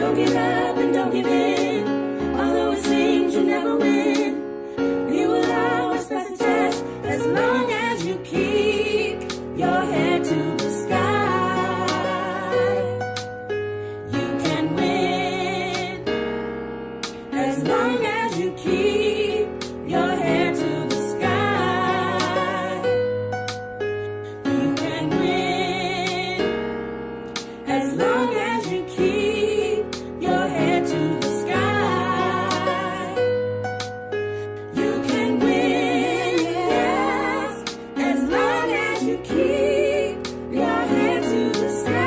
Don't give up and don't give in. Although it seems you never win, you will always pass the test as long as you keep your head to the sky. You can win as long as you keep your head to the sky. You can win as long as you keep your head to the sky. You can win, yes, as long as you keep your head to the sky.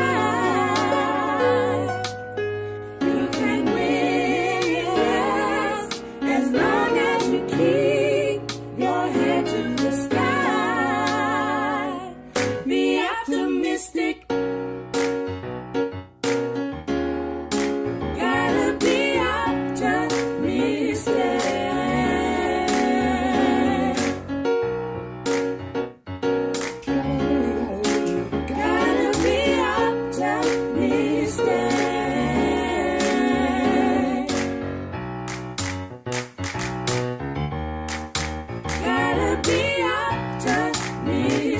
You can win, yes, as long as you keep your head to the sky. Be optimistic. Gotta be optimistic. Gotta be optimistic. Gotta be optimistic.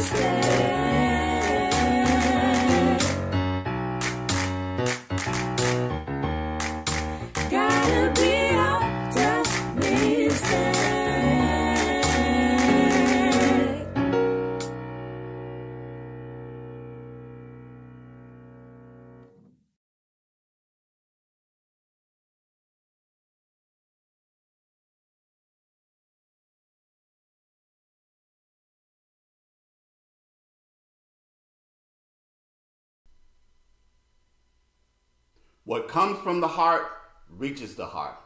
Gotta be optimistic. What comes from the heart reaches the heart.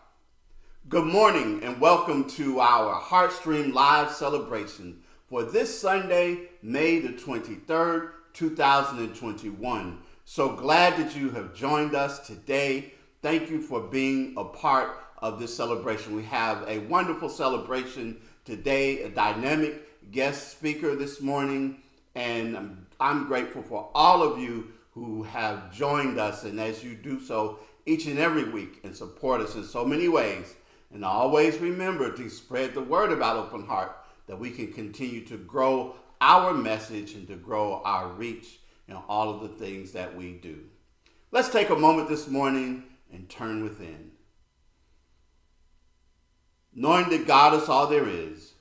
Good morning and welcome to our Heartstream live celebration for this Sunday, May the 23rd, 2021. So glad that you have joined us today. Thank you for being a part of this celebration. We have a wonderful celebration today, a dynamic guest speaker this morning, and I'm grateful for all of you who have joined us, and as you do so each and every week and support us in so many ways. And always remember to spread the word about Open Heart, that we can continue to grow our message and to grow our reach in all of the things that we do. Let's take a moment this morning and turn within. Knowing that God is all there is,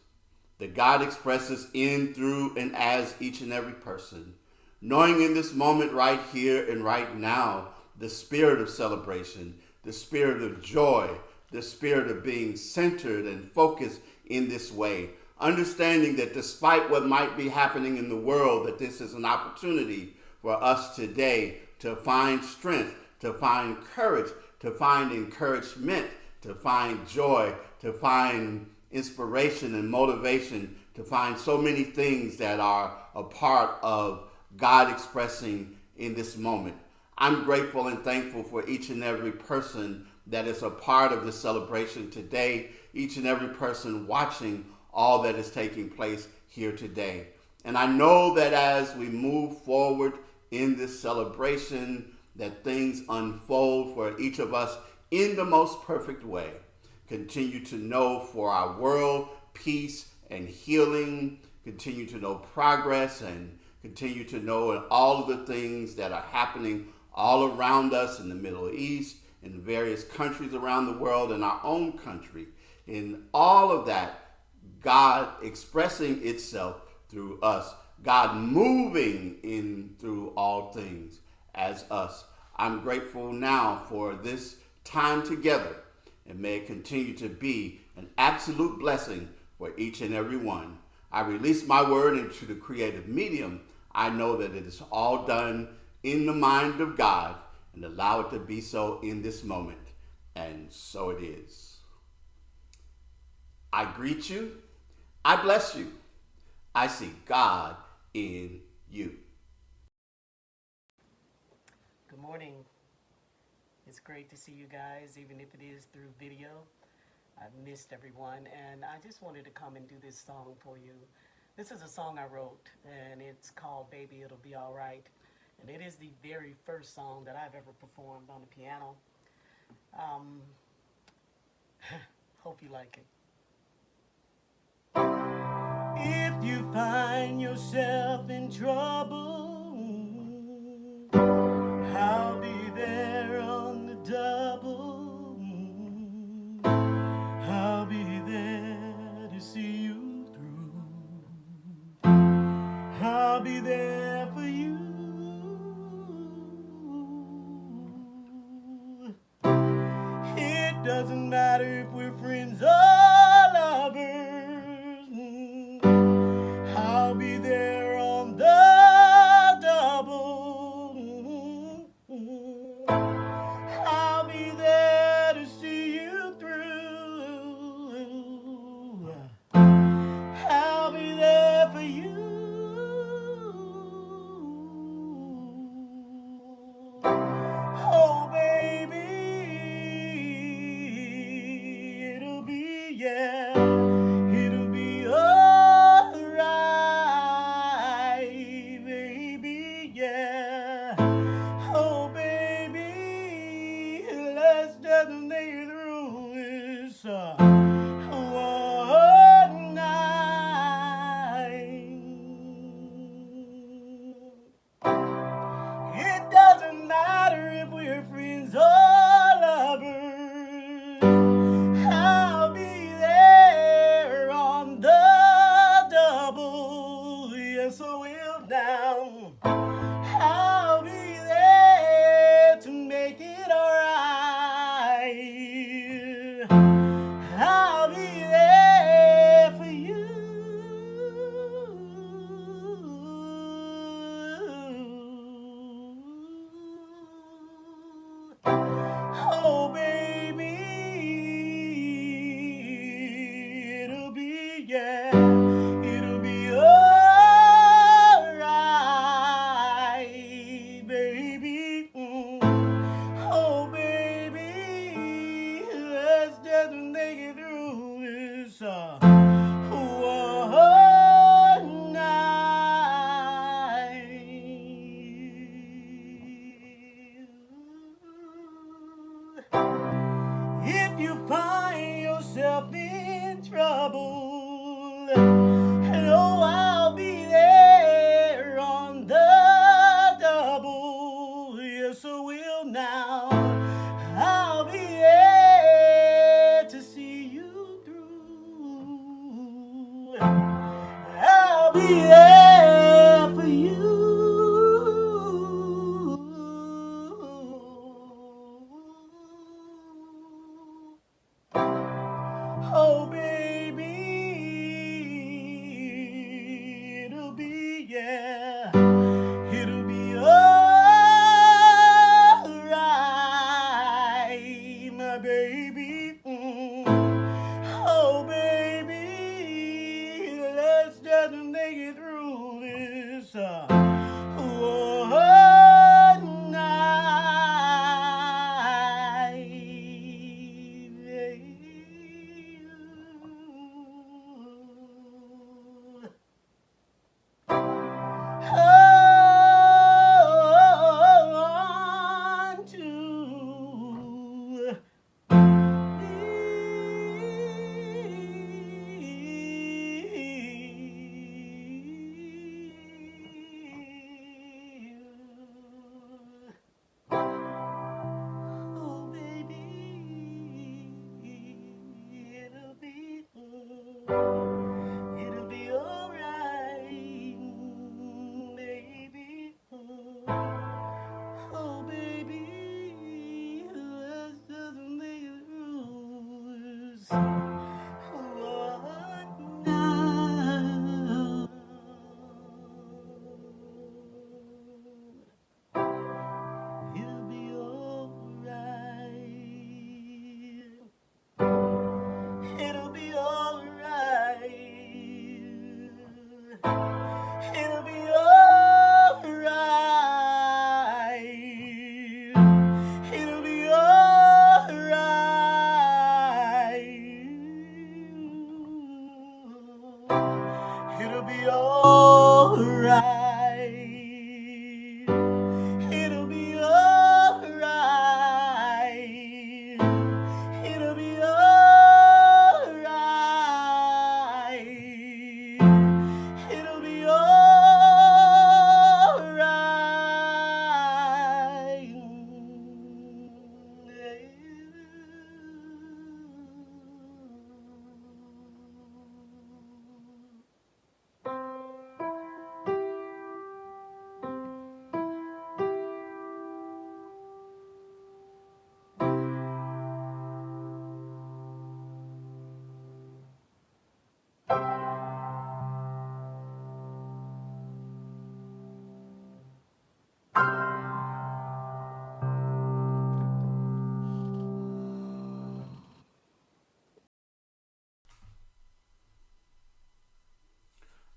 that God expresses in, through, and as each and every person. Knowing in this moment right here and right now, the spirit of celebration, the spirit of joy, the spirit of being centered and focused in this way. Understanding that despite what might be happening in the world, that this is an opportunity for us today to find strength, to find courage, to find encouragement, to find joy, to find inspiration and motivation, to find so many things that are a part of God expressing in this moment. I'm grateful and thankful for each and every person that is a part of this celebration today, each and every person watching all that is taking place here today. And I know that as we move forward in this celebration, that things unfold for each of us in the most perfect way. Continue to know for our world, peace and healing. Continue to know progress and continue to know in all of the things that are happening all around us in the Middle East, in various countries around the world, in our own country. In all of that, God expressing itself through us. God moving in through all things as us. I'm grateful now for this time together, and may it continue to be an absolute blessing for each and every one. I release my word into the creative medium. I know that it is all done in the mind of God, and allow it to be so in this moment. And so it is. I greet you. I bless you. I see God in you. Good morning. It's great to see you guys, even if it is through video. I've missed everyone, and I just wanted to come and do this song for you. This is a song I wrote, and it's called Baby It'll Be Alright. And it is the very first song that I've ever performed on the piano. Um, hope you like it. If you find yourself in trouble, I'll be there on the double. I'll be there to see you through. I'll be there for you. It doesn't matter if we're friends or lovers. I'll be there on the double. I'll be there to see you through. I'll be there for you. Oh, baby, it'll be, yeah, it'll be alright, baby, yeah. Oh, baby, let's just make it through this one night. It doesn't matter if we're friends or lovers. I'll be there on the double. Yes, I will now. I'll be there to make it alright. I'll be there for you. Oh, baby, it'll be, yeah, it'll be alright, baby. Oh, baby, let's just make it through this one night. If you find yourself in trouble, oh, I'll be there on the double. Yes, I will now. I'll be there to see you through. I'll be there for you. Oh, baby, it'll be, yeah, it'll be alright, my baby. Oh, baby, let's just make it through this one night.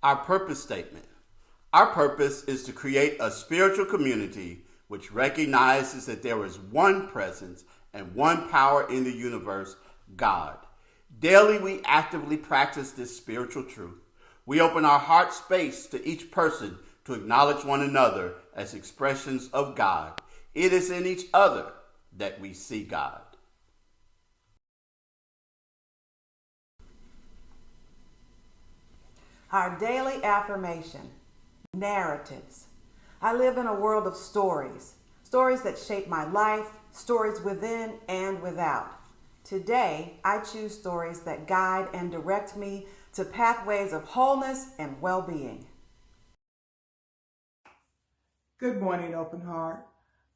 Our purpose statement. Our purpose is to create a spiritual community which recognizes that there is one presence and one power in the universe, God. Daily, we actively practice this spiritual truth. We open our heart space to each person to acknowledge one another as expressions of God. It is in each other that we see God. Our daily affirmation, narratives. I live in a world of stories, stories that shape my life, stories within and without. Today, I choose stories that guide and direct me to pathways of wholeness and well-being. Good morning, Open Heart.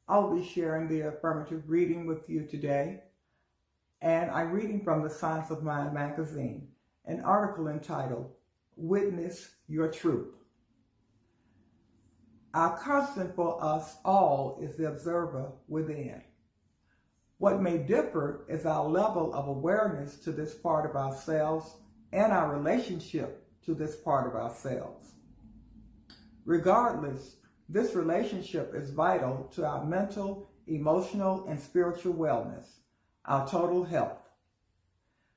I'll be sharing the affirmative reading with you today. And I'm reading from the Science of Mind magazine, an article entitled, Witness Your Truth. Our constant for us all is the observer within. What may differ is our level of awareness to this part of ourselves and our relationship to this part of ourselves. Regardless, this relationship is vital to our mental, emotional, and spiritual wellness, our total health.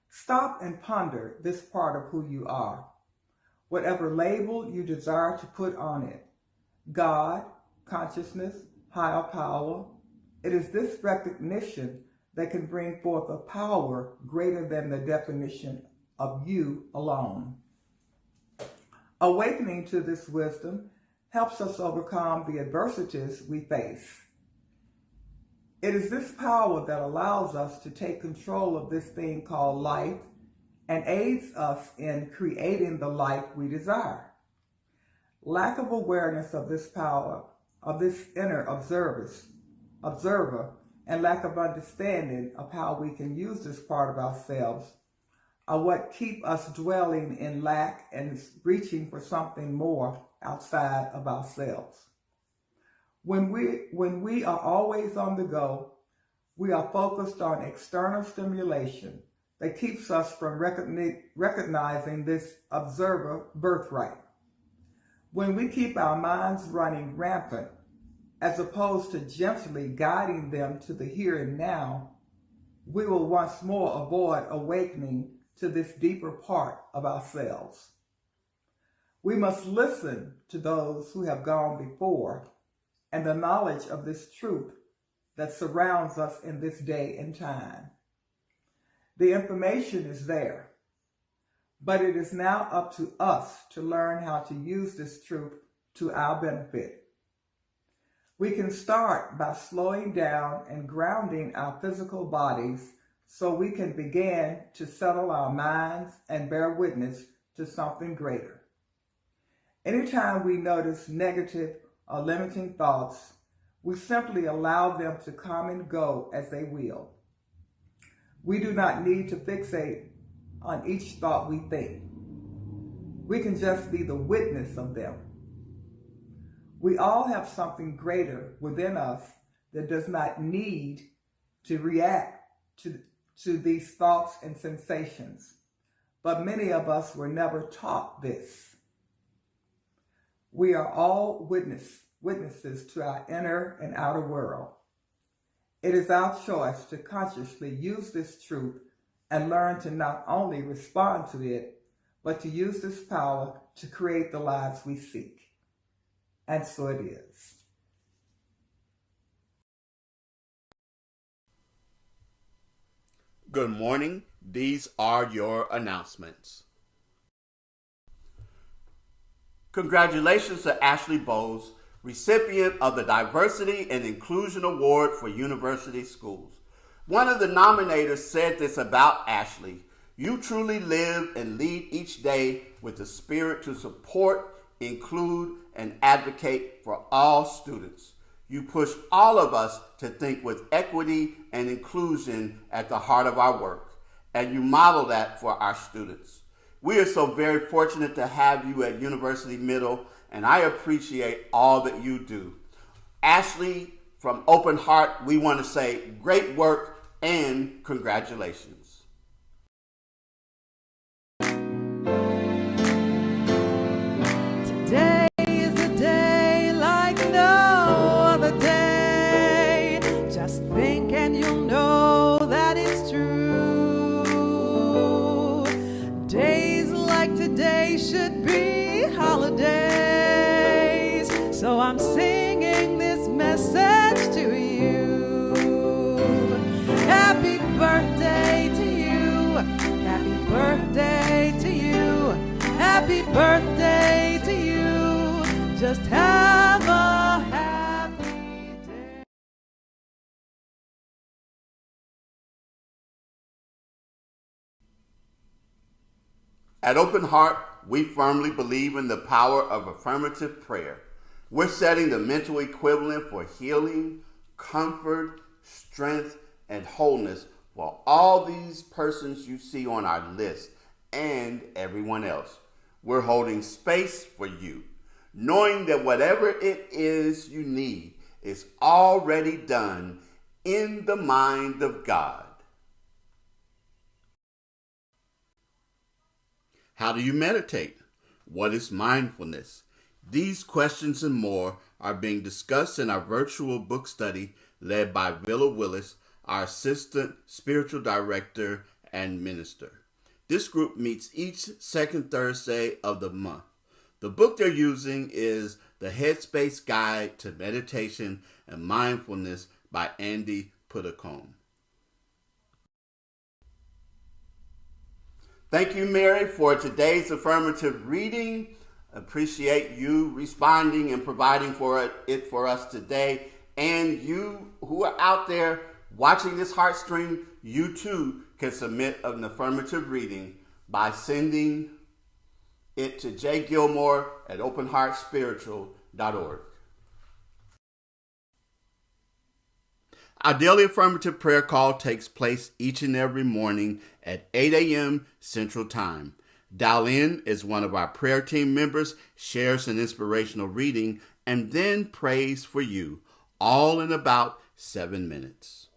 Stop and ponder this part of who you are. Whatever label you desire to put on it, God, consciousness, higher power, it is this recognition that can bring forth a power greater than the definition of you alone. Awakening to this wisdom helps us overcome the adversities we face. It is this power that allows us to take control of this thing called life and aids us in creating the life we desire. Lack of awareness of this power, of this inner observer, and lack of understanding of how we can use this part of ourselves are what keep us dwelling in lack and reaching for something more outside of ourselves. When we are always on the go, we are focused on external stimulation that keeps us from recognizing this observer birthright. When we keep our minds running rampant, as opposed to gently guiding them to the here and now, we will once more avoid awakening to this deeper part of ourselves. We must listen to those who have gone before and the knowledge of this truth that surrounds us in this day and time. The information is there, but it is now up to us to learn how to use this truth to our benefit. We can start by slowing down and grounding our physical bodies so we can begin to settle our minds and bear witness to something greater. Anytime we notice negative or limiting thoughts, we simply allow them to come and go as they will. We do not need to fixate on each thought we think. We can just be the witness of them. We all have something greater within us that does not need to react to these thoughts and sensations. But many of us were never taught this. We are all witnesses to our inner and outer world. It is our choice to consciously use this truth and learn to not only respond to it, but to use this power to create the lives we seek. And so it is. Good morning. These are your announcements. Congratulations to Ashley Bowes, recipient of the Diversity and Inclusion Award for University Schools. One of the nominators said this about Ashley: "You truly live and lead each day with the spirit to support, include, and advocate for all students. You push all of us to think with equity and inclusion at the heart of our work, and you model that for our students. We are so very fortunate to have you at University Middle, and I appreciate all that you do." Ashley, from Open Heart, we want to say great work and congratulations. should be holidays. So I'm singing this message to you. Happy birthday to you. Happy birthday to you. Happy birthday to you. Just have a happy day. At Open Heart, we firmly believe in the power of affirmative prayer. We're setting the mental equivalent for healing, comfort, strength, and wholeness for all these persons you see on our list and everyone else. We're holding space for you, knowing that whatever it is you need is already done in the mind of God. How do you meditate? What is mindfulness? These questions and more are being discussed in our virtual book study led by Villa Willis, our assistant spiritual director and minister. This group meets each second Thursday of the month. The book they're using is The Headspace Guide to Meditation and Mindfulness by Andy Puddicombe. Thank you, Mary, for today's affirmative reading. Appreciate you responding and providing for it for us today. And you who are out there watching this Heartstream, you too can submit an affirmative reading by sending it to jgilmore@openheartspiritual.org. Our daily affirmative prayer call takes place each and every morning at 8 a.m. Central Time. Dial in as one of our prayer team members shares an inspirational reading and then prays for you, all in about 7 minutes.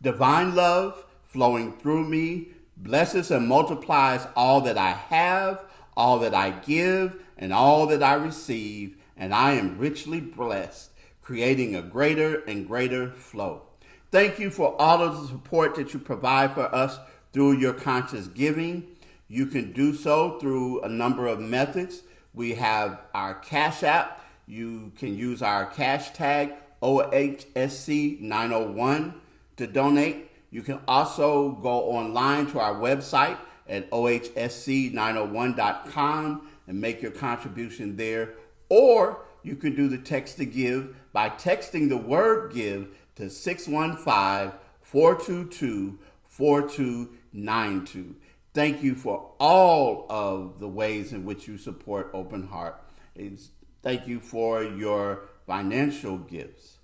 Divine love flowing through me blesses and multiplies all that I have, all that I give, and all that I receive, and I am richly blessed, creating a greater and greater flow. Thank you for all of the support that you provide for us through your conscious giving. You can do so through a number of methods. We have our Cash App. You can use our cash tag OHSC901 to donate. You can also go online to our website at ohsc901.com and make your contribution there. Or you can do the text to give by texting the word give to 615-422-4292. Thank you for all of the ways in which you support Open Heart. Thank you for your financial gifts.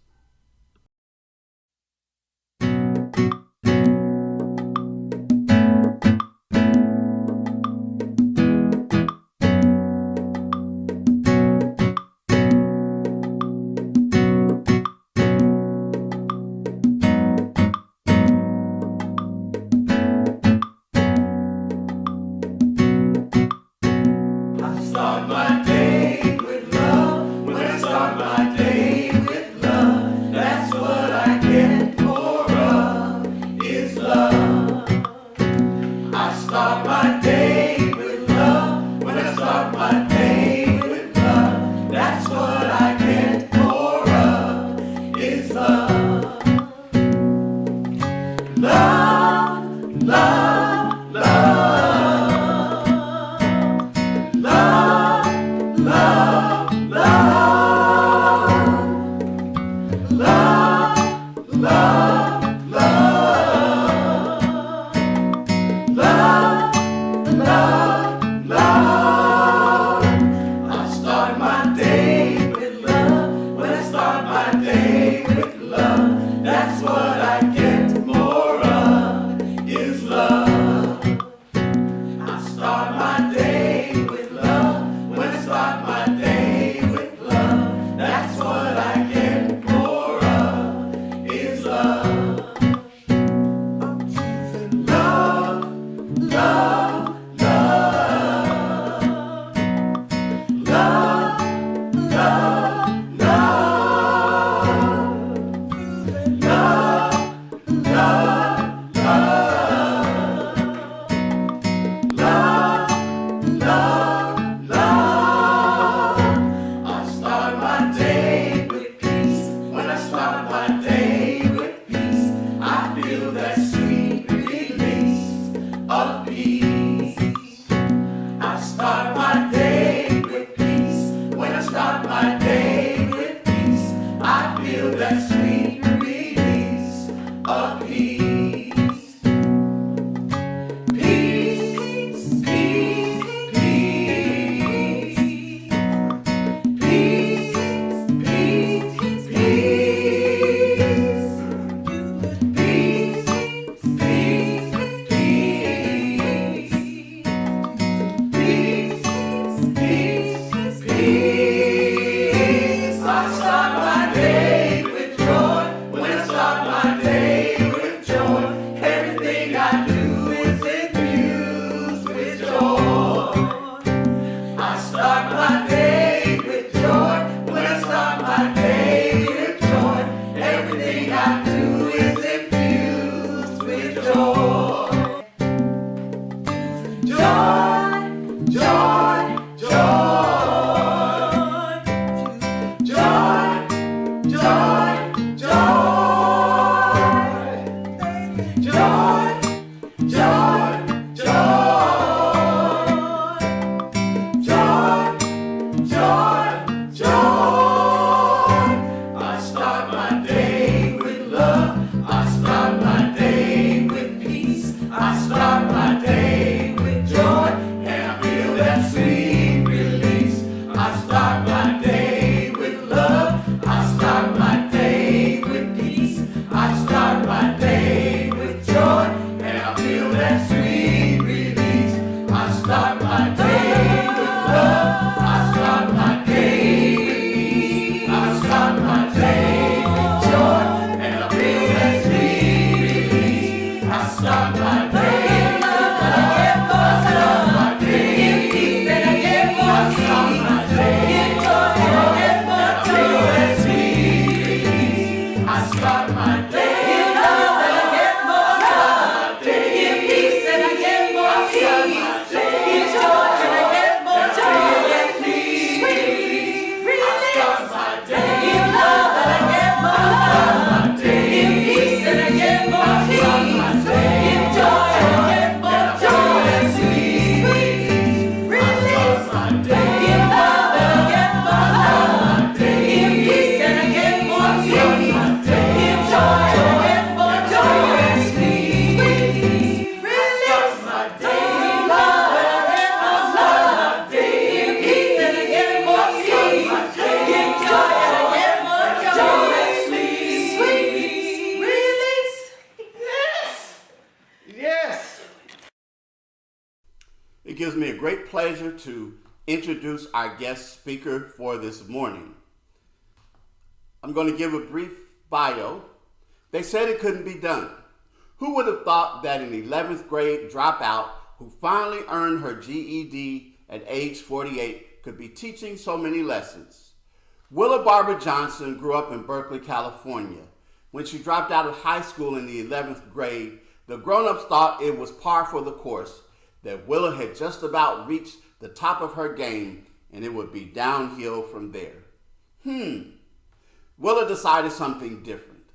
That's what I get more of is love. Everything I do is infused with joy. Joy, joy, joy. Joy, joy, joy. Joy, joy, joy. Joy, joy. I start my day with love. I start my day with peace. I start my day with joy, and I feel that sweet release. I start my day with love. I start my day with peace. I start my day with joy, and I feel that sweet release. I start my day with love. I start my day with peace. I start my day with joy, and I feel that sweet release. I start my day with love. I start my day with peace. I start my day with joy, and I feel that sweet release. I start my day with love, and I get more love. Give peace, and I get more peace. Give joy, and I get more joy. Sweet release. I start my day. Give love, and I get more love. Give peace, and I get more peace. Give joy, and I get more joy. Sweet release. Give love, and I get more love. Give peace, and I get more peace. Give joy, and I get more joy. Sweet release. Give love, and I get more love. Give peace, and I get more peace. Give joy, and I get more joy. Sweet release. Yes. It gives me a great pleasure to introduce our guest speaker for this morning. I'm going to give a brief bio. They said it couldn't be done. Who would have thought that an 11th grade dropout who finally earned her GED at age 48 could be teaching so many lessons? Willa Barbara Johnson grew up in Berkeley, California. When she dropped out of high school in the 11th grade, the grown-ups thought it was par for the course, that Willa had just about reached the top of her game and it would be downhill from there. Willa decided something different.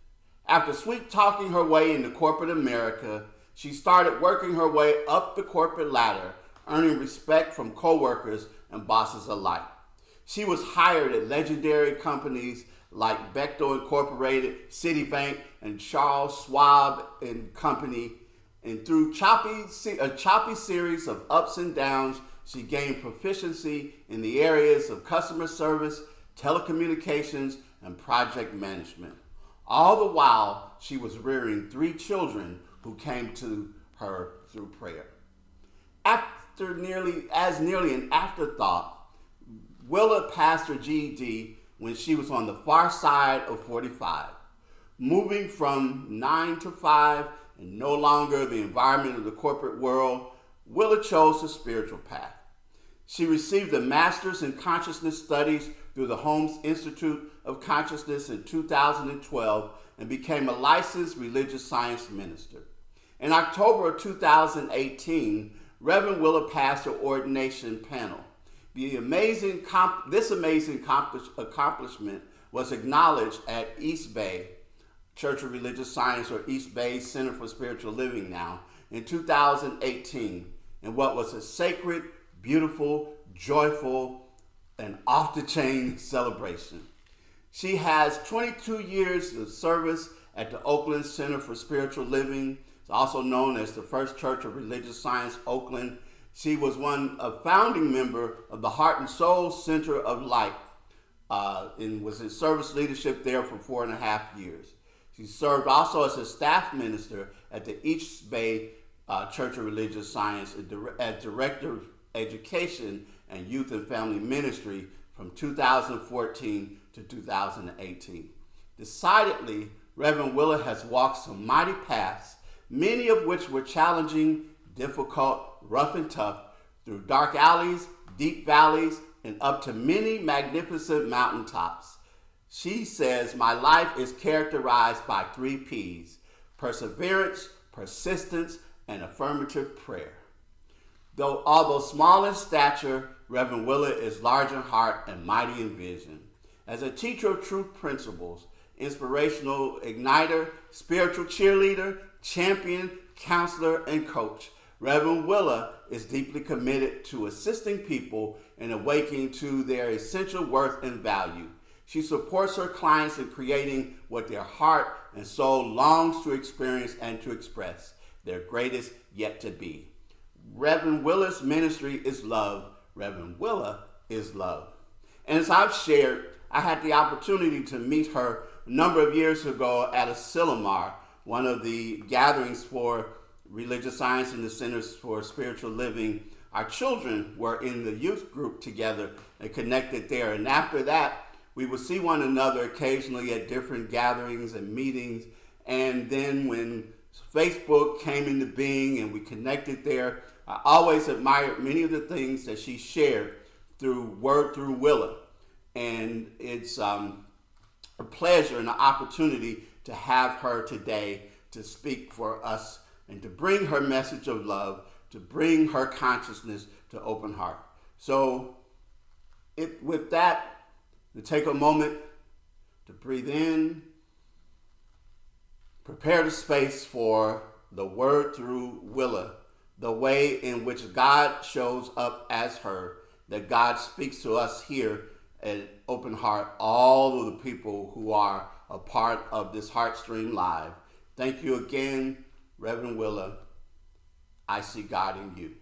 After sweet-talking her way into corporate America, she started working her way up the corporate ladder, earning respect from coworkers and bosses alike. She was hired at legendary companies like Bechtel Incorporated, Citibank, and Charles Schwab and Company. And through a choppy series of ups and downs, she gained proficiency in the areas of customer service, telecommunications, and project management. All the while, she was rearing 3 children who came to her through prayer. Nearly an afterthought, Willa passed her GED when she was on the far side of 45. Moving from 9 to 5 and no longer the environment of the corporate world, Willa chose the spiritual path. She received a master's in consciousness studies through the Holmes Institute of Consciousness in 2012 and became a licensed religious science minister. In October of 2018, Reverend Willa passed her ordination panel. This amazing accomplishment was acknowledged at East Bay Church of Religious Science, or East Bay Center for Spiritual Living now, in 2018, in what was a sacred, beautiful, joyful, and off-the-chain celebration. She has 22 years of service at the Oakland Center for Spiritual Living. It's also known as the First Church of Religious Science, Oakland. She was a founding member of the Heart and Soul Center of Light, and was in service leadership there for 4.5 years. She served also as a staff minister at the East Bay Church of Religious Science as Director of Education and Youth and Family Ministry from 2014 to 2018. Decidedly, Reverend Willa has walked some mighty paths, many of which were challenging, difficult, rough and tough, through dark alleys, deep valleys, and up to many magnificent mountaintops. She says, my life is characterized by 3 P's: perseverance, persistence, and affirmative prayer. Although small in stature, Reverend Willa is large in heart and mighty in vision. As a teacher of truth principles, inspirational igniter, spiritual cheerleader, champion, counselor, and coach, Reverend Willa is deeply committed to assisting people in awakening to their essential worth and value. She supports her clients in creating what their heart and soul longs to experience and to express, their greatest yet to be. Reverend Willa's ministry is love. Reverend Willa is love. And as I've shared, I had the opportunity to meet her a number of years ago at a Silomar, one of the gatherings for religious science and the Centers for Spiritual Living. Our children were in the youth group together and connected there. And after that, we would see one another occasionally at different gatherings and meetings. And then when Facebook came into being and we connected there, I always admired many of the things that she shared through Word Through Willa. And it's a pleasure and an opportunity to have her today to speak for us and to bring her message of love, to bring her consciousness to Open Heart. So with that, to take a moment to breathe in, prepare the space for the Word Through Willa, the way in which God shows up as her, that God speaks to us here at Open Heart, all of the people who are a part of this Heartstream Live. Thank you again, Reverend Willa. I see God in you.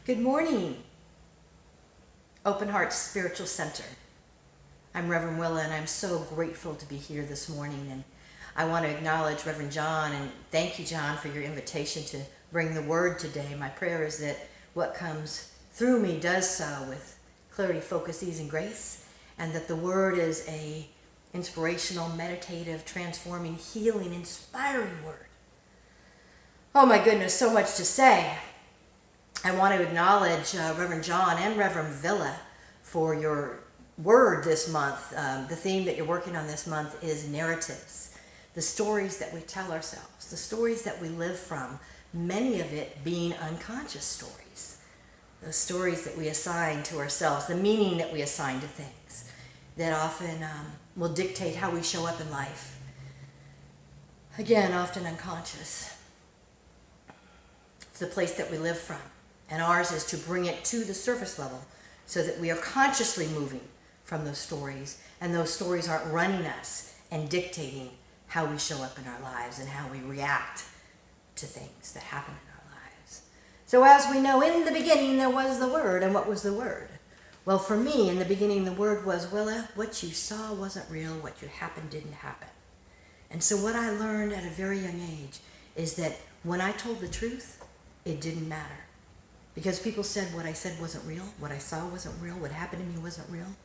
Good morning, Open Heart Spiritual Center. I'm Reverend Willa, and I'm so grateful to be here this morning. And I want to acknowledge Reverend John, and thank you, John, for your invitation to bring the word today. My prayer is that what comes through me does so with clarity, focus, ease, and grace, and that the word is a inspirational, meditative, transforming, healing, inspiring word. Oh my goodness, so much to say. I want to acknowledge Reverend John and Reverend Villa for your word this month. The theme that you're working on this month is narratives, the stories that we tell ourselves, the stories that we live from, many of it being unconscious stories, those stories that we assign to ourselves, the meaning that we assign to things that often will dictate how we show up in life. Again, often unconscious. It's the place that we live from. And ours is to bring it to the surface level so that we are consciously moving from those stories, and those stories aren't running us and dictating how we show up in our lives and how we react to things that happen in our lives. So as we know, in the beginning there was the Word. And what was the Word? Well, for me, in the beginning the Word was, Willa, what you saw wasn't real, what you happened didn't happen. And so what I learned at a very young age is that when I told the truth, it didn't matter. Because people said what I said wasn't real, what I saw wasn't real, what happened to me wasn't real.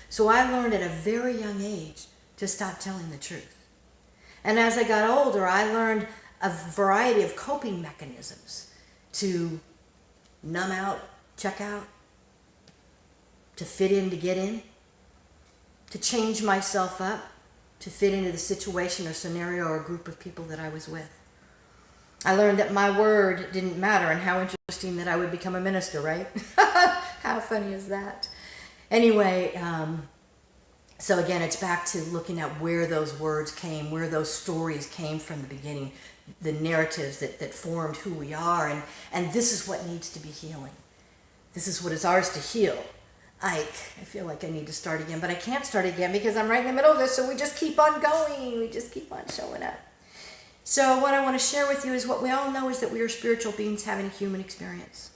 So I learned at a very young age to stop telling the truth. And as I got older, I learned a variety of coping mechanisms to numb out, check out, to fit in, to get in, to change myself up, to fit into the situation or scenario or group of people that I was with. I learned that my word didn't matter, and how interesting that I would become a minister, right? How funny is that? Anyway, so again, it's back to looking at where those words came, where those stories came from the beginning, the narratives that formed who we are, and this is what needs to be healing. This is what is ours to heal. I feel like I need to start again, but I can't start again because I'm right in the middle of this, so we just keep on going. We just keep on showing up. So what I want to share with you is what we all know is that we are spiritual beings having a human experience.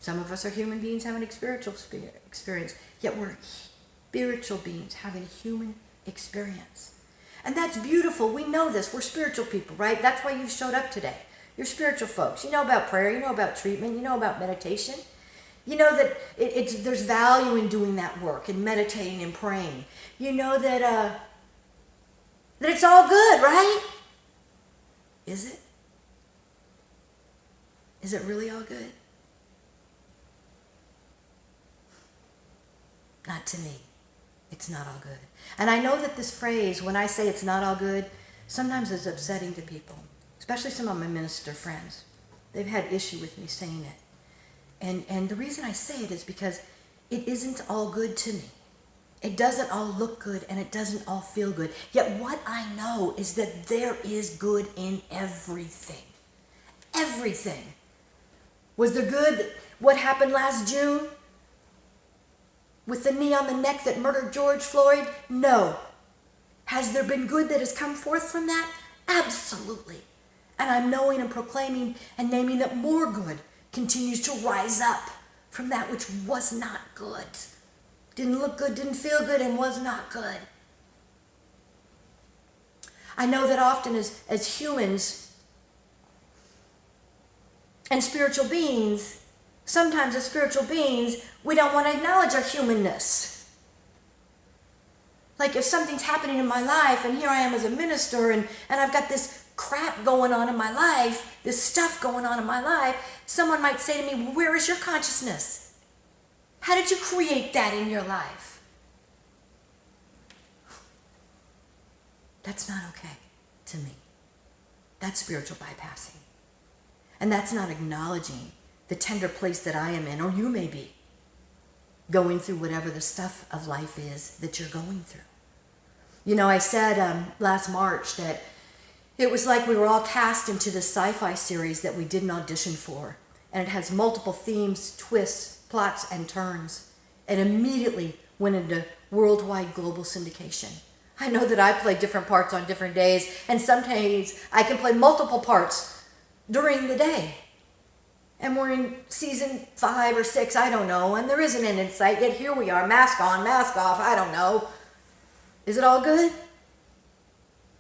Some of us are human beings having a spiritual experience, yet we're spiritual beings having a human experience. And that's beautiful. We know this. We're spiritual people, right? That's why you showed up today. You're spiritual folks. You know about prayer. You know about treatment. You know about meditation. You know that there's value in doing that work and meditating and praying. You know that it's all good, right? Is it? Is it really all good? Not to me. It's not all good. And I know that this phrase, when I say it's not all good, sometimes it's upsetting to people, especially some of my minister friends. They've had issue with me saying it. And the reason I say it is because it isn't all good to me. It doesn't all look good and it doesn't all feel good. Yet what I know is that there is good in everything. Everything. Was there good what happened last June? With the knee on the neck that murdered George Floyd? No. Has there been good that has come forth from that? Absolutely. And I'm knowing and proclaiming and naming that more good continues to rise up from that which was not good. Didn't look good, didn't feel good, and was not good. I know that often as humans and spiritual beings, sometimes as spiritual beings, we don't want to acknowledge our humanness. Like if something's happening in my life and here I am as a minister and I've got this crap going on in my life, this stuff going on in my life, someone might say to me, well, where is your consciousness? How did you create that in your life? That's not okay to me. That's spiritual bypassing. And that's not acknowledging the tender place that I am in, or you may be, going through whatever the stuff of life is that you're going through. You know, I said last March that it was like we were all cast into this sci-fi series that we didn't audition for. And it has multiple themes, twists, plots, and turns. And immediately went into worldwide global syndication. I know that I play different parts on different days, and some days I can play multiple parts during the day. And we're in season 5 or 6, I don't know, and there isn't an insight, yet here we are, mask on, mask off, I don't know. Is it all good?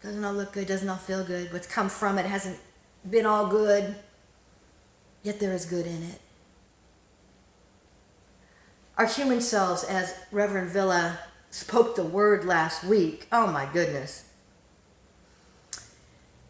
Doesn't all look good, doesn't all feel good. What's come from it hasn't been all good, yet there is good in it. Our human selves, as Reverend Villa spoke the word last week, oh my goodness.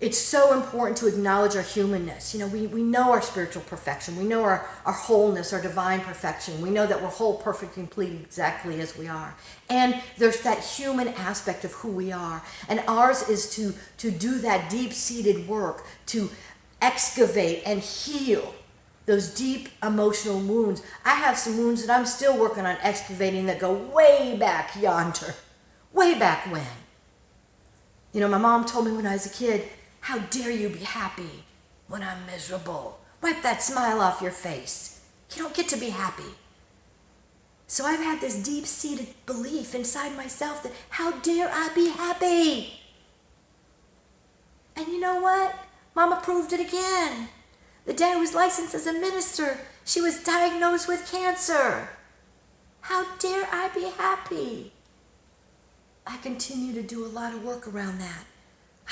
It's so important to acknowledge our humanness. You know, we know our spiritual perfection. We know our wholeness, our divine perfection. We know that we're whole, perfect, complete, exactly as we are. And there's that human aspect of who we are. And ours is to do that deep-seated work, to excavate and heal those deep emotional wounds. I have some wounds that I'm still working on excavating that go way back yonder. Way back when. You know, my mom told me when I was a kid, how dare you be happy when I'm miserable? Wipe that smile off your face. You don't get to be happy. So I've had this deep-seated belief inside myself that how dare I be happy? And you know what? Mama proved it again. The day I was licensed as a minister, she was diagnosed with cancer. How dare I be happy? I continue to do a lot of work around that.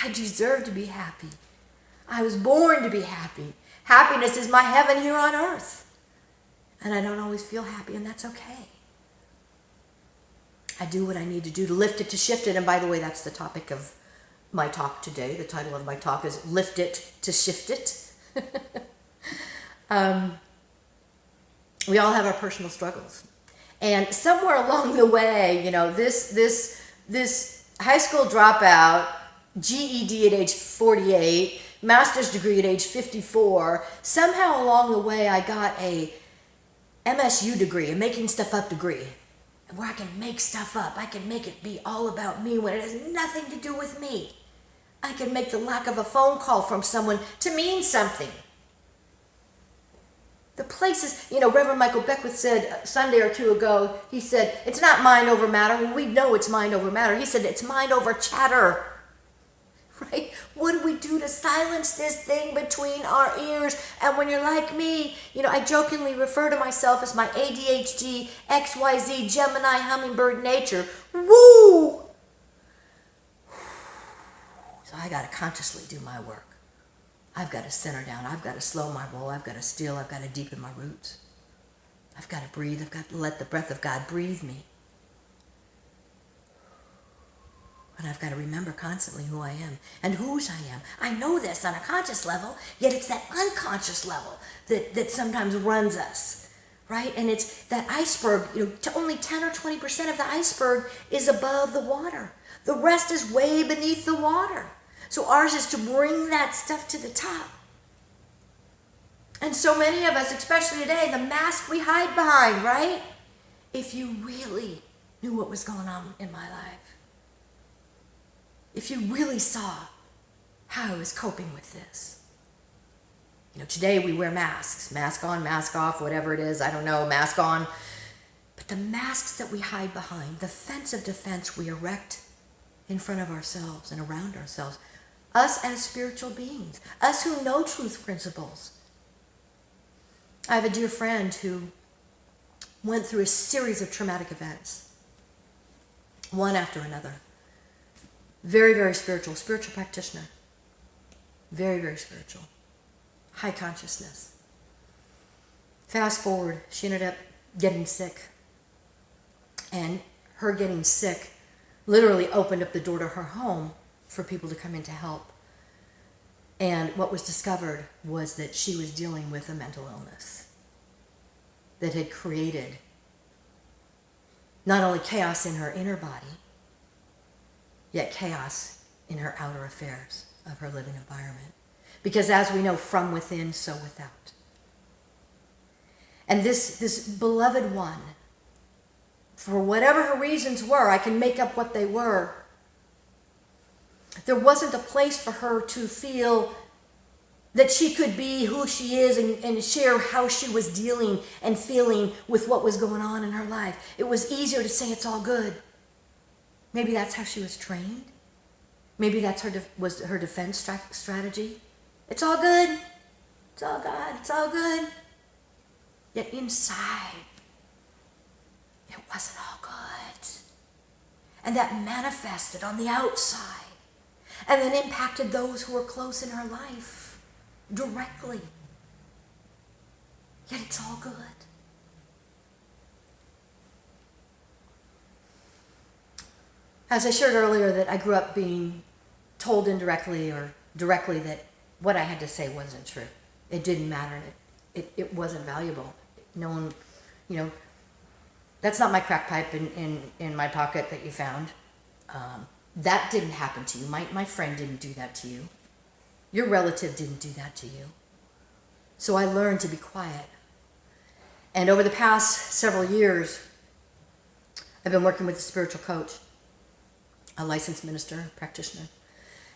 I deserve to be happy. I was born to be happy. Happiness is my heaven here on earth. And I don't always feel happy, and that's okay. I do what I need to do to lift it, to shift it. And by the way, that's the topic of my talk today. The title of my talk is Lift It to Shift It. We all have our personal struggles. And somewhere along the way, you know, this high school dropout, GED at age 48, master's degree at age 54, somehow along the way I got a MSU degree, a making stuff up degree, where I can make stuff up. I can make it be all about me when it has nothing to do with me. I can make the lack of a phone call from someone to mean something. The places, you know, Reverend Michael Beckwith said a Sunday or two ago, he said, it's not mind over matter. Well, we know it's mind over matter. He said, it's mind over chatter. Right? What do we do to silence this thing between our ears? And when you're like me, you know, I jokingly refer to myself as my ADHD, XYZ, Gemini, hummingbird nature. Woo! So I got to consciously do my work. I've got to center down. I've got to slow my roll. I've got to still. I've got to deepen my roots. I've got to breathe. I've got to let the breath of God breathe me. But I've got to remember constantly who I am and whose I am. I know this on a conscious level, yet it's that unconscious level that sometimes runs us, right? And it's that iceberg, only 10 or 20% of the iceberg is above the water. The rest is way beneath the water. So ours is to bring that stuff to the top. And so many of us, especially today, the mask we hide behind, right? If you really knew what was going on in my life, if you really saw how I was coping with this. Today we wear masks. Mask on, mask off, whatever it is. I don't know, mask on. But the masks that we hide behind, the fence of defense we erect in front of ourselves and around ourselves, us as spiritual beings, us who know truth principles. I have a dear friend who went through a series of traumatic events, one after another. Very, very spiritual practitioner. Very, very spiritual. High consciousness. Fast forward, she ended up getting sick. And her getting sick literally opened up the door to her home for people to come in to help. And what was discovered was that she was dealing with a mental illness that had created not only chaos in her inner body, yet chaos in her outer affairs of her living environment. Because as we know, from within, so without. And this beloved one, for whatever her reasons were, I can make up what they were, there wasn't a place for her to feel that she could be who she is and share how she was dealing and feeling with what was going on in her life. It was easier to say it's all good. Maybe that's how she was trained. Maybe that's was her defense strategy. It's all good. It's all God. It's all good. Yet inside, it wasn't all good. And that manifested on the outside and then impacted those who were close in her life directly. Yet it's all good. As I shared earlier, that I grew up being told indirectly or directly that what I had to say wasn't true. It didn't matter. It wasn't valuable. No one, that's not my crack pipe in my pocket that you found. That didn't happen to you. My friend didn't do that to you. Your relative didn't do that to you. So I learned to be quiet. And over the past several years, I've been working with a spiritual coach, a licensed minister, practitioner.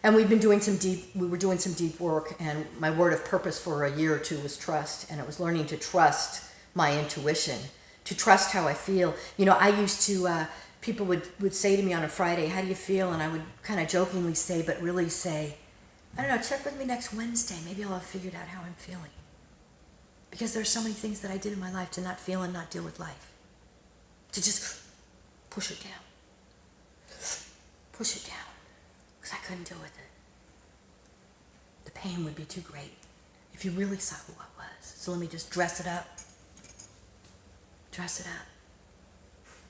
And we were doing some deep work, and my word of purpose for a year or two was trust. And it was learning to trust my intuition, to trust how I feel. I used to, people would say to me on a Friday, how do you feel? And I would kind of jokingly say, but really say, I don't know, check with me next Wednesday. Maybe I'll have figured out how I'm feeling. Because there's so many things that I did in my life to not feel and not deal with life. To just push it down. Push it down. Because I couldn't deal with it. The pain would be too great if you really saw who I was. So let me just dress it up. Dress it up.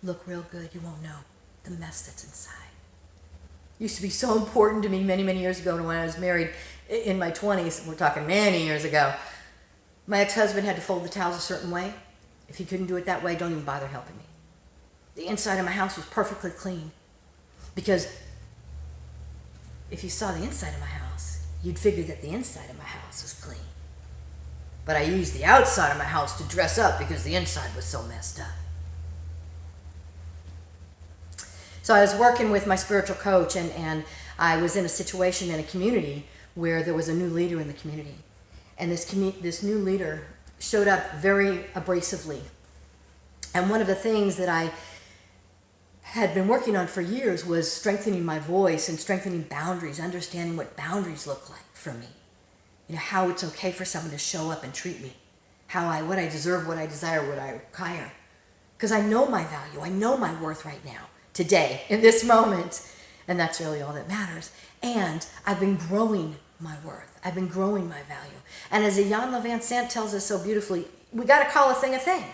Look real good. You won't know the mess that's inside. Used to be so important to me many, many years ago when I was married in my 20s. We're talking many years ago. My ex-husband had to fold the towels a certain way. If he couldn't do it that way, don't even bother helping me. The inside of my house was perfectly clean. Because if you saw the inside of my house, you'd figure that the inside of my house was clean. But I used the outside of my house to dress up because the inside was so messed up. So I was working with my spiritual coach, and I was in a situation in a community where there was a new leader in the community. And this new leader showed up very abrasively. And one of the things that I had been working on for years was strengthening my voice and strengthening boundaries, understanding what boundaries look like for me. How it's okay for someone to show up and treat me. What I deserve, what I desire, what I require. Because I know my value. I know my worth right now, today, in this moment. And that's really all that matters. And I've been growing my worth. I've been growing my value. And as Jan Van Sant tells us so beautifully, we got to call a thing a thing.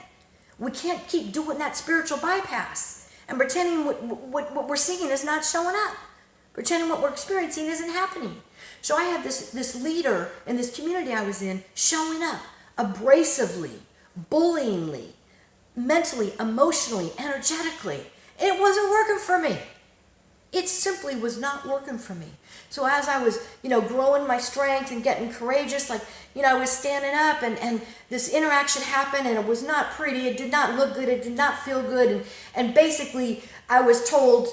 We can't keep doing that spiritual bypass and pretending what we're seeing is not showing up. Pretending what we're experiencing isn't happening. So I had this leader in this community I was in showing up abrasively, bullyingly, mentally, emotionally, energetically. It wasn't working for me. It simply was not working for me. So as I was, growing my strength and getting courageous, I was standing up and this interaction happened and it was not pretty. It did not look good. It did not feel good. And basically I was told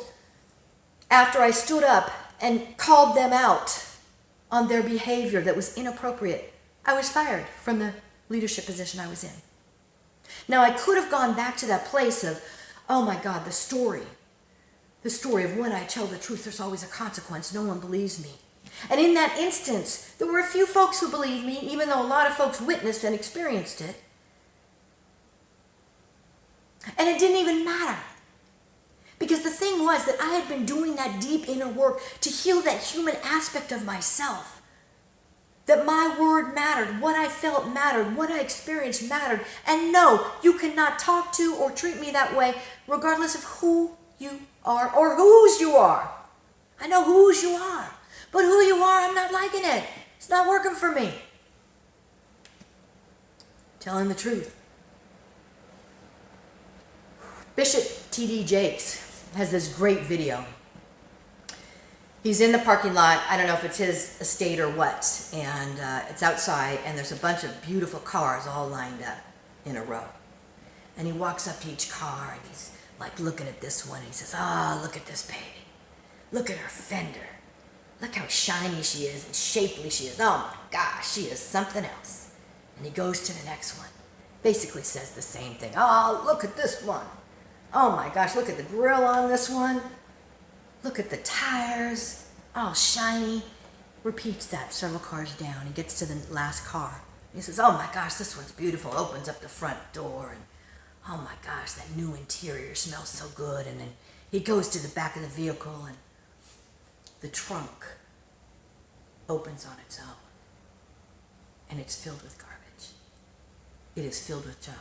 after I stood up and called them out on their behavior that was inappropriate, I was fired from the leadership position I was in. Now I could have gone back to that place of, oh my God, the story of when I tell the truth, there's always a consequence. No one believes me. And in that instance, there were a few folks who believed me, even though a lot of folks witnessed and experienced it. And it didn't even matter. Because the thing was that I had been doing that deep inner work to heal that human aspect of myself. That my word mattered, what I felt mattered, what I experienced mattered. And no, you cannot talk to or treat me that way regardless of who you are or whose you are. I know whose you are, but who you are, I'm not liking it. It's not working for me. Telling the truth. Bishop T.D. Jakes has this great video. He's in the parking lot. I don't know if it's his estate or what, and it's outside, and there's a bunch of beautiful cars all lined up in a row. And he walks up to each car, and he's looking at this one. He says, look at this baby. Look at her fender. Look how shiny she is and shapely she is. Oh my gosh, she is something else. And he goes to the next one. Basically says the same thing. Oh, look at this one. Oh my gosh, look at the grill on this one. Look at the tires. Oh, shiny. Repeats that several cars down. He gets to the last car. He says, oh my gosh, this one's beautiful. Opens up the front door and oh my gosh, that new interior smells so good. And then he goes to the back of the vehicle and the trunk opens on its own. And it's filled with garbage. It is filled with junk.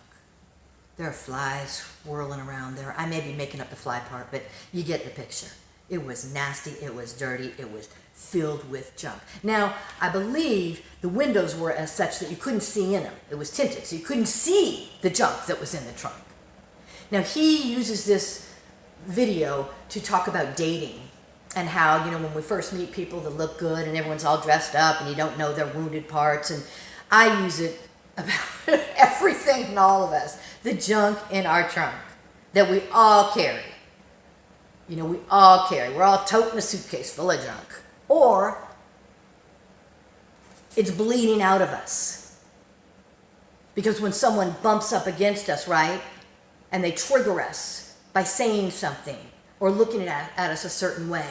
There are flies whirling around there. I may be making up the fly part, but you get the picture. It was nasty, it was dirty, it was filled with junk. Now, I believe the windows were as such that you couldn't see in them. It was tinted, so you couldn't see the junk that was in the trunk. Now, he uses this video to talk about dating and how, when we first meet people that look good and everyone's all dressed up and you don't know their wounded parts. And I use it about everything in all of us. The junk in our trunk that we all carry. We all carry. We're all toting a suitcase full of junk. Or it's bleeding out of us. Because when someone bumps up against us, right, and they trigger us by saying something or looking at us a certain way.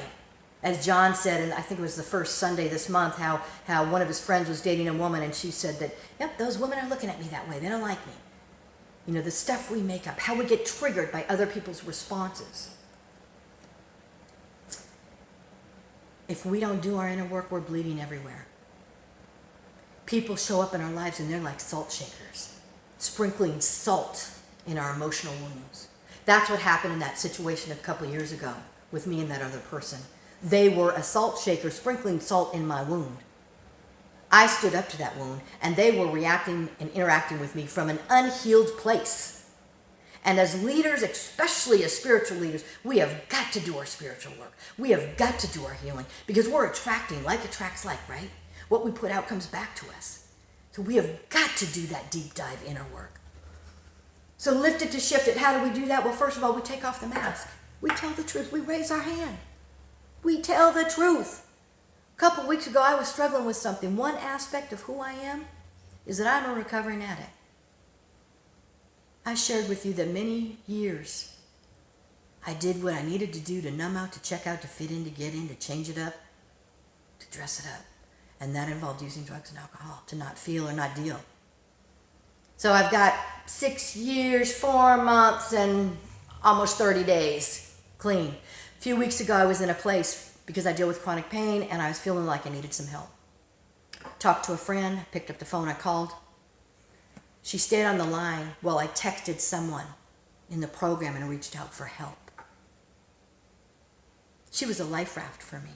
As John said, and I think it was the first Sunday this month, how one of his friends was dating a woman and she said that, yep, those women are looking at me that way. They don't like me. The stuff we make up, how we get triggered by other people's responses. If we don't do our inner work, we're bleeding everywhere. People show up in our lives and they're like salt shakers, sprinkling salt in our emotional wounds. That's what happened in that situation a couple of years ago with me and that other person. They were a salt shaker sprinkling salt in my wound. I stood up to that wound and they were reacting and interacting with me from an unhealed place. And as leaders, especially as spiritual leaders, we have got to do our spiritual work. We have got to do our healing because we're attracting, like attracts like, right? What we put out comes back to us. So we have got to do that deep dive inner work. So lift it to shift it. How do we do that? Well, first of all, we take off the mask. We tell the truth. We raise our hand. We tell the truth. A couple weeks ago, I was struggling with something. One aspect of who I am is that I'm a recovering addict. I shared with you that many years I did what I needed to do to numb out, to check out, to fit in, to get in, to change it up, to dress it up. And that involved using drugs and alcohol to not feel or not deal. So I've got 6 years, 4 months, and almost 30 days clean. A few weeks ago, I was in a place because I deal with chronic pain, and I was feeling like I needed some help. Talked to a friend, picked up the phone, I called. She stayed on the line while I texted someone in the program and reached out for help. She was a life raft for me.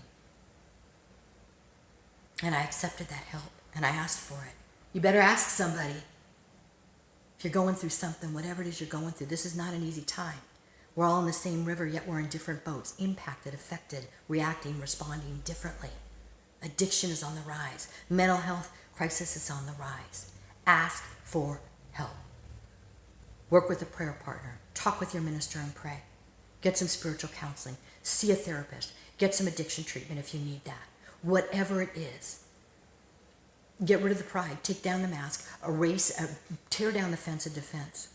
And I accepted that help, and I asked for it. You better ask somebody. If you're going through something, whatever it is you're going through, this is not an easy time. We're all in the same river, yet we're in different boats, impacted, affected, reacting, responding differently. Addiction is on the rise. Mental health crisis is on the rise. Ask for help. Work with a prayer partner. Talk with your minister and pray. Get some spiritual counseling. See a therapist. Get some addiction treatment if you need that. Whatever it is. Get rid of the pride. Take down the mask. Tear down the fence of defense.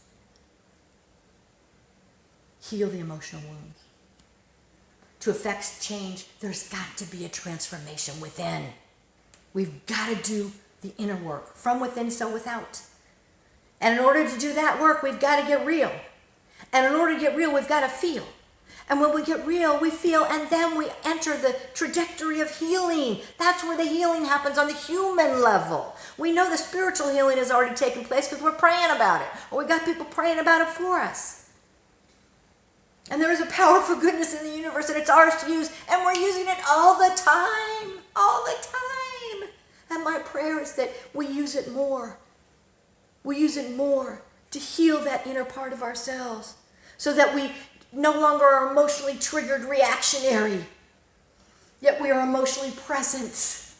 Heal the emotional wounds. To effect change, there's got to be a transformation within. We've got to do the inner work. From within, so without. And in order to do that work, we've got to get real. And in order to get real, we've got to feel. And when we get real, we feel, and then we enter the trajectory of healing. That's where the healing happens on the human level. We know the spiritual healing has already taken place because we're praying about it. Or we got people praying about it for us. And there is a powerful goodness in the universe, and it's ours to use, and we're using it all the time. All the time. And my prayer is that we use it more. We use it more to heal that inner part of ourselves so that we no longer are emotionally triggered reactionary, yet we are emotionally present,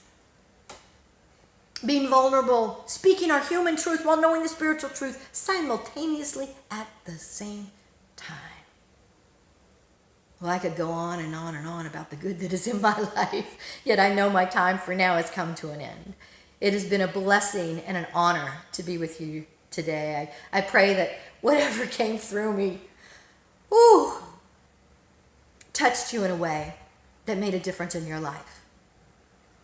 being vulnerable, speaking our human truth while knowing the spiritual truth simultaneously at the same time. Well, I could go on and on and on about the good that is in my life, yet I know my time for now has come to an end. It has been a blessing and an honor to be with you today. I pray that whatever came through me touched you in a way that made a difference in your life,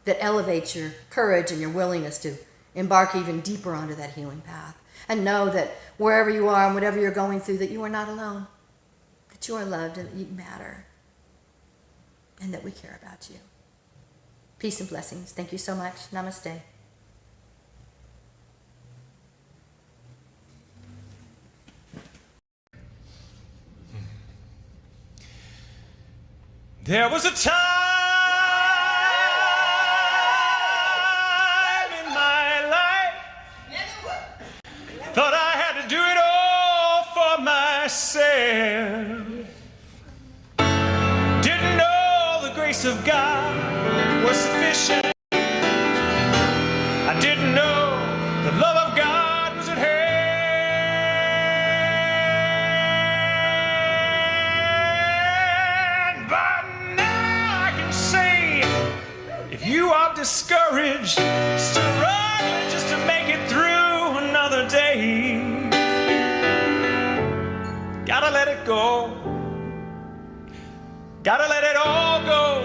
that elevates your courage and your willingness to embark even deeper onto that healing path. And know that wherever you are and whatever you're going through, that you are not alone, that you are loved and that you matter, and that we care about you. Peace and blessings. Thank you so much. Namaste. There was a time in my life, thought I had to do it all for myself. Didn't know the grace of God was sufficient. I didn't know the love of God was at hand. You are discouraged, struggling just to make it through another day. Gotta let it go. Gotta let it all go.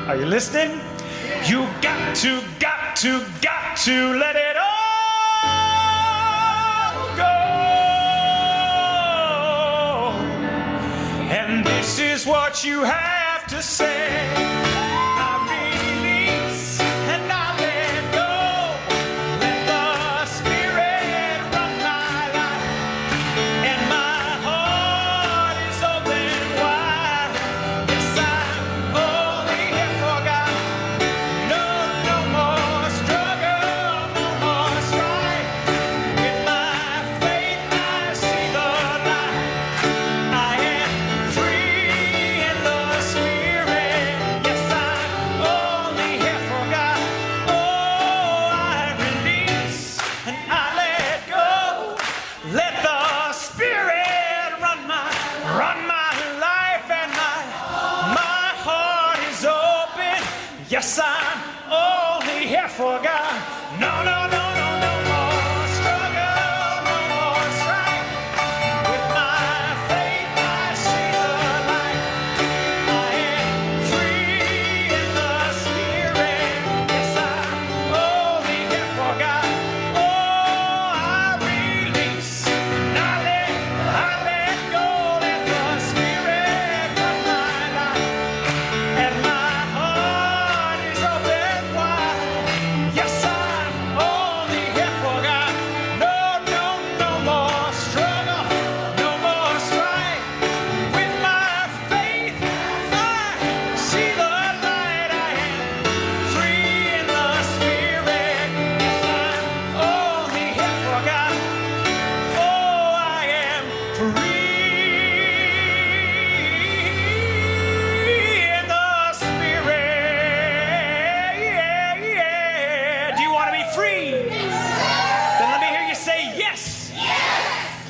Are you listening? You got to let it all go. And this is what you have to say. Yes,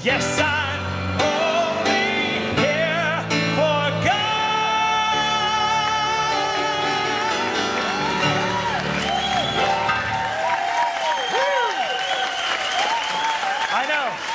Yes, I'm only here for God. I know.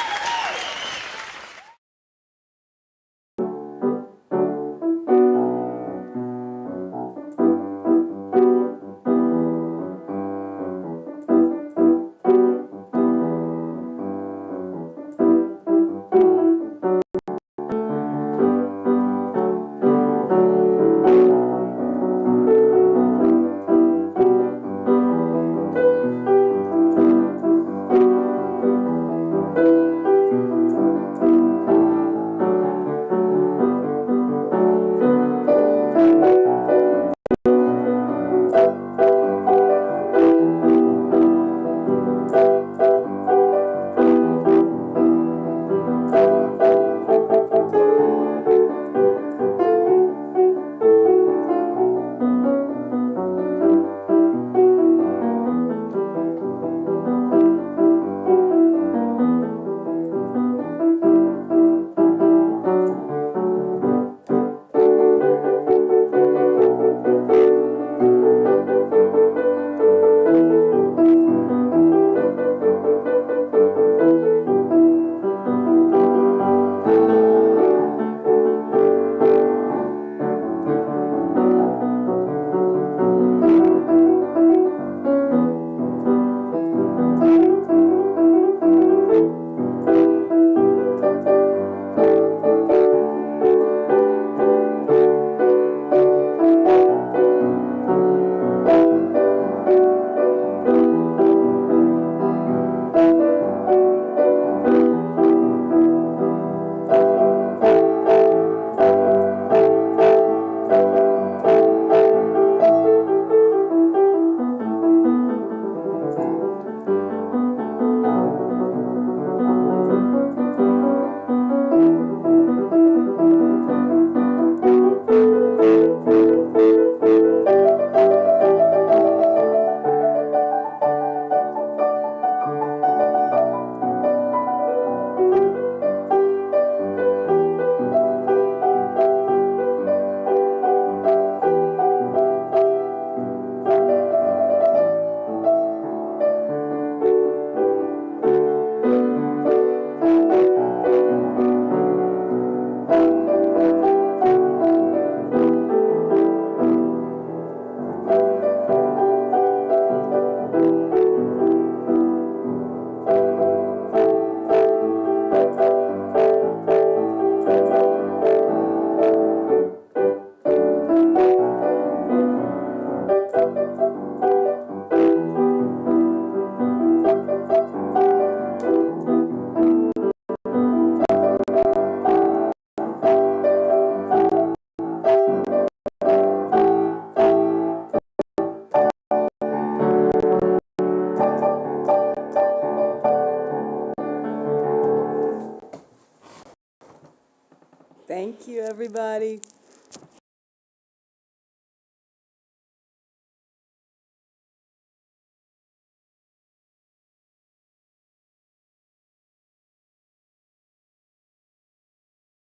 Thank you, everybody.